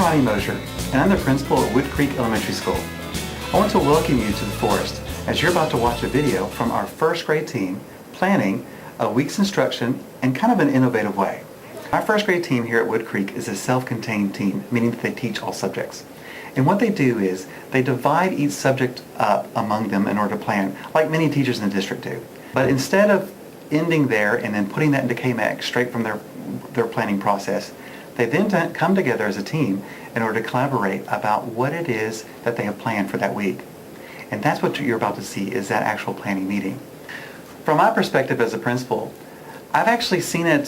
Rodney Mosier, and I'm the principal at Wood Creek Elementary School. I want to welcome you to the Forest as you're about to watch a video from our first grade team planning a week's instruction in kind of an innovative way. Our first grade team here at Wood Creek is a self-contained team, meaning that they teach all subjects. And what they do is they divide each subject up among them in order to plan, like many teachers in the district do. But instead of ending there and then putting that into KMAC straight from their planning process, they then come together as a team in order to collaborate about what it is that they have planned for that week. And that's what you're about to see is that actual planning meeting. From my perspective as a principal, I've actually seen it,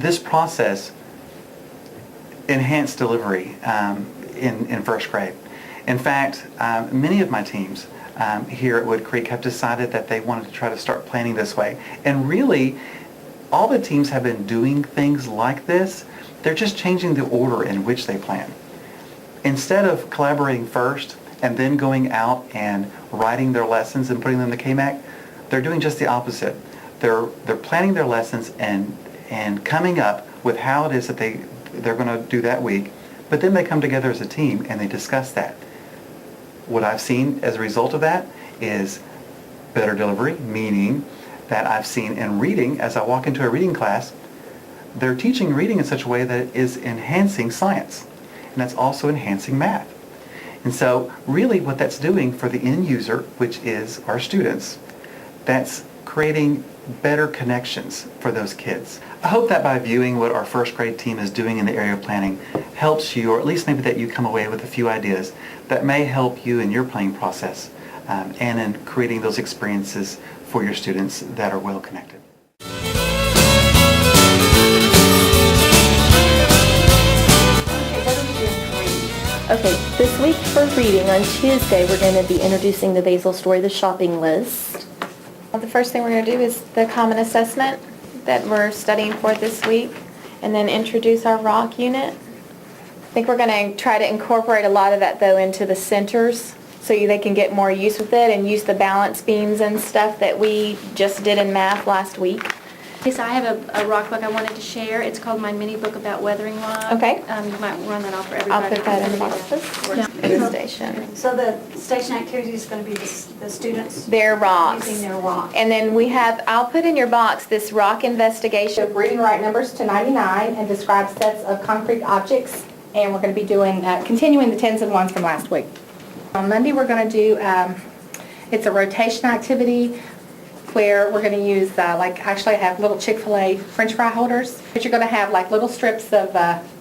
this process, enhance delivery in first grade. In fact, many of my teams here at Wood Creek have decided that they wanted to try to start planning this way. And really, all the teams have been doing things like this. They're just changing the order in which they plan. Instead of collaborating first and then going out and writing their lessons and putting them in the KMAC, they're doing just the opposite. They're planning their lessons and coming up with how it is that they're going to do that week, but then they come together as a team and they discuss that. What I've seen as a result of that is better delivery, meaning that I've seen in reading, as I walk into a reading class, they're teaching reading in such a way that it is enhancing science, and that's also enhancing math. And so really what that's doing for the end user, which is our students, that's creating better connections for those kids. I hope that by viewing what our first grade team is doing in the area of planning helps you, or at least maybe that you come away with a few ideas that may help you in your planning process and in creating those experiences for your students that are well connected. Okay, this week for reading, on Tuesday, we're going to be introducing the Basil story, The Shopping List. The first thing we're going to do is the common assessment that we're studying for this week, and then introduce our rock unit. I think we're going to try to incorporate a lot of that, though, into the centers so they can get more use with it and use the balance beams and stuff that we just did in math last week. So I have a rock book I wanted to share. It's called My Mini Book About Weathering Rock. Okay. You might run that off for everybody. I'll put that in the boxes. Yeah. In the station. So the station activity is going to be the students Their rocks. using their rock. And then we have, I'll put in your box this rock investigation. Read and write numbers to 99 and describe sets of concrete objects. And we're going to be doing, continuing the tens and ones from last week. On Monday we're going to do, it's a rotation activity where we're going to use, actually I have little Chick-fil-A French fry holders. But you're going to have like little strips of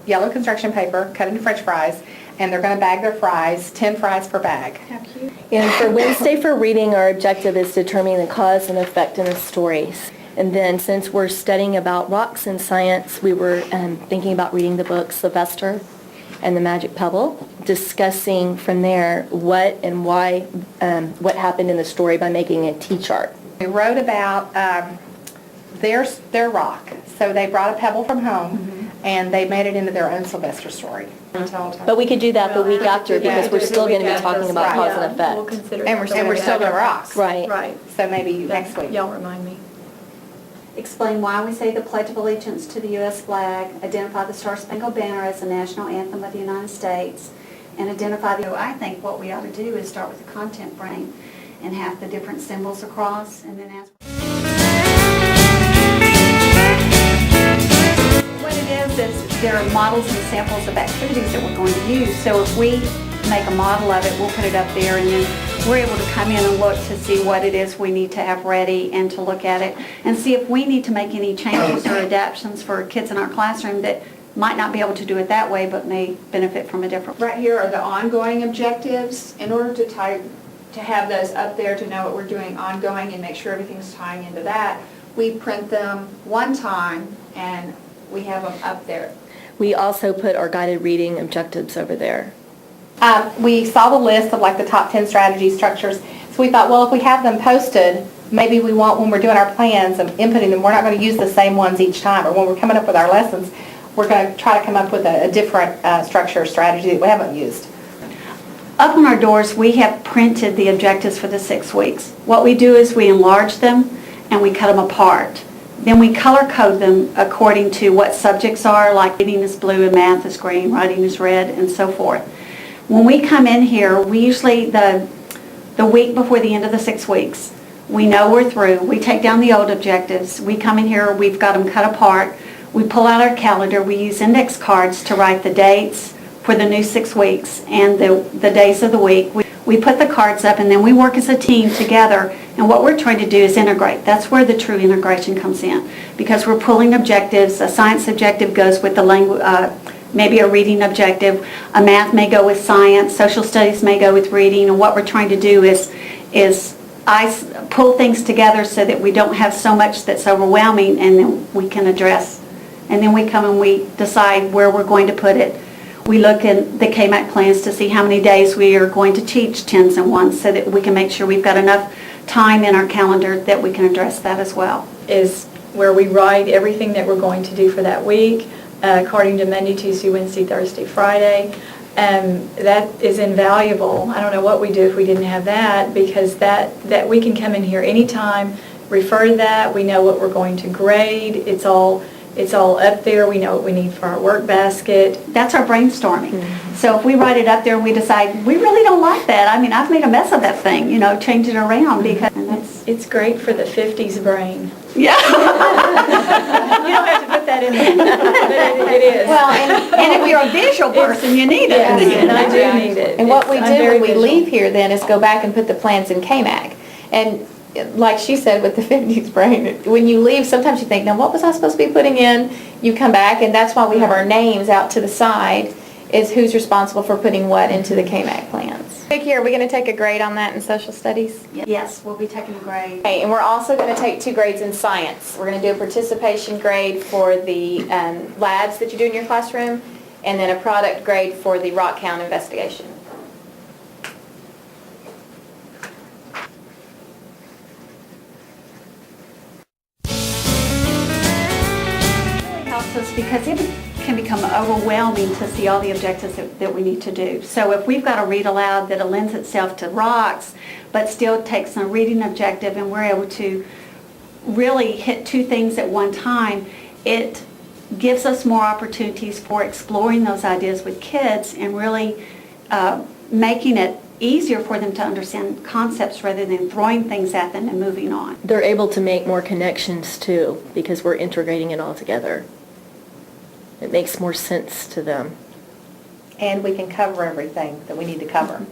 yellow construction paper cut into French fries, and they're going to bag their fries, 10 fries per bag. How cute. And for Wednesday for reading, our objective is determining the cause and effect in the stories. And then since we're studying about rocks and science, we were thinking about reading the book Sylvester and the Magic Pebble, discussing from there what and why, what happened in the story by making a T-chart. We wrote about their rock. So they brought a pebble from home, and they made it into their own Sylvester story. But we could do that the week after because we're still going to be talking about cause and effect. We'll consider And we're still going to rock. Right. Right. So maybe next week. Y'all remind me. Explain why we say the Pledge of Allegiance to the U.S. flag, identify the Star-Spangled Banner as the national anthem of the United States, and identify I think what we ought to do is start with the content frame and have the different symbols across, and then ask. What it is there are models and samples of activities that we're going to use. So if we make a model of it, we'll put it up there, and then we're able to come in and look to see what it is we need to have ready and to look at it and see if we need to make any changes or adaptations for kids in our classroom that might not be able to do it that way but may benefit from a different way. Right here are the ongoing objectives. In order to have those up there to know what we're doing ongoing and make sure everything's tying into that, we print them one time and we have them up there. We also put our guided reading objectives over there. We saw the list of like the top 10 strategy structures, so we thought, well, if we have them posted, maybe we want, when we're doing our plans and inputting them, we're not going to use the same ones each time, or when we're coming up with our lessons, we're going to try to come up with a different structure or strategy that we haven't used. Up on our doors, we have printed the objectives for the 6 weeks. What we do is we enlarge them and we cut them apart. Then we color code them according to what subjects are, like reading is blue and math is green, writing is red, and so forth. When we come in here, we usually, the week before the end of the 6 weeks, we know we're through. We take down the old objectives. We come in here, we've got them cut apart. We pull out our calendar. We use index cards to write the dates for the new 6 weeks and the days of the week. We put the cards up, and then we work as a team together, and what we're trying to do is integrate. That's where the true integration comes in, because we're pulling objectives. A science objective goes with the language, maybe a reading objective. A math may go with science. Social studies may go with reading, and what we're trying to do is pull things together so that we don't have so much that's overwhelming, and then we can address. And then we come and we decide where we're going to put it. We look at the KMAC plans to see how many days we are going to teach tens and ones so that we can make sure we've got enough time in our calendar that we can address that as well. Is where we write everything that we're going to do for that week, according to Monday, Tuesday, Wednesday, Thursday, Friday. That is invaluable. I don't know what we do if we didn't have that, because that we can come in here anytime, refer to that, we know what we're going to grade, it's all up there, we know what we need for our work basket. That's our brainstorming. So if we write it up there and we decide, we really don't like that, I mean, I've made a mess of that thing, change it around, because It's great for the 50s brain. yeah. You don't have to put that in there, but it is. Well, And if you're a visual person, you need it. Yes, and I do need it. And what we I'm do very when we visual. leave here then is go back and put the plans in KMAC. And like she said with the 50s brain, when you leave, sometimes you think, now what was I supposed to be putting in? You come back, and that's why we have our names out to the side, is who's responsible for putting what into the KMAC plans. Vicki, are we going to take a grade on that in social studies? Yes, we'll be taking a grade. Okay, and we're also going to take 2 grades in science. We're going to do a participation grade for the labs that you do in your classroom, and then a product grade for the rock count investigation. Helps us because it can become overwhelming to see all the objectives that we need to do. So if we've got a read aloud that lends itself to rocks, but still takes a reading objective, and we're able to really hit 2 things at one time, it gives us more opportunities for exploring those ideas with kids and really making it easier for them to understand concepts rather than throwing things at them and moving on. They're able to make more connections too, because we're integrating it all together. It makes more sense to them. And we can cover everything that we need to cover.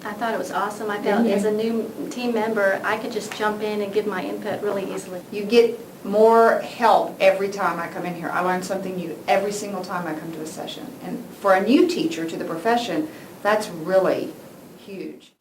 I thought it was awesome. I felt as a new team member, I could just jump in and give my input really easily. You get more help every time I come in here. I learn something new every single time I come to a session. And for a new teacher to the profession, that's really huge.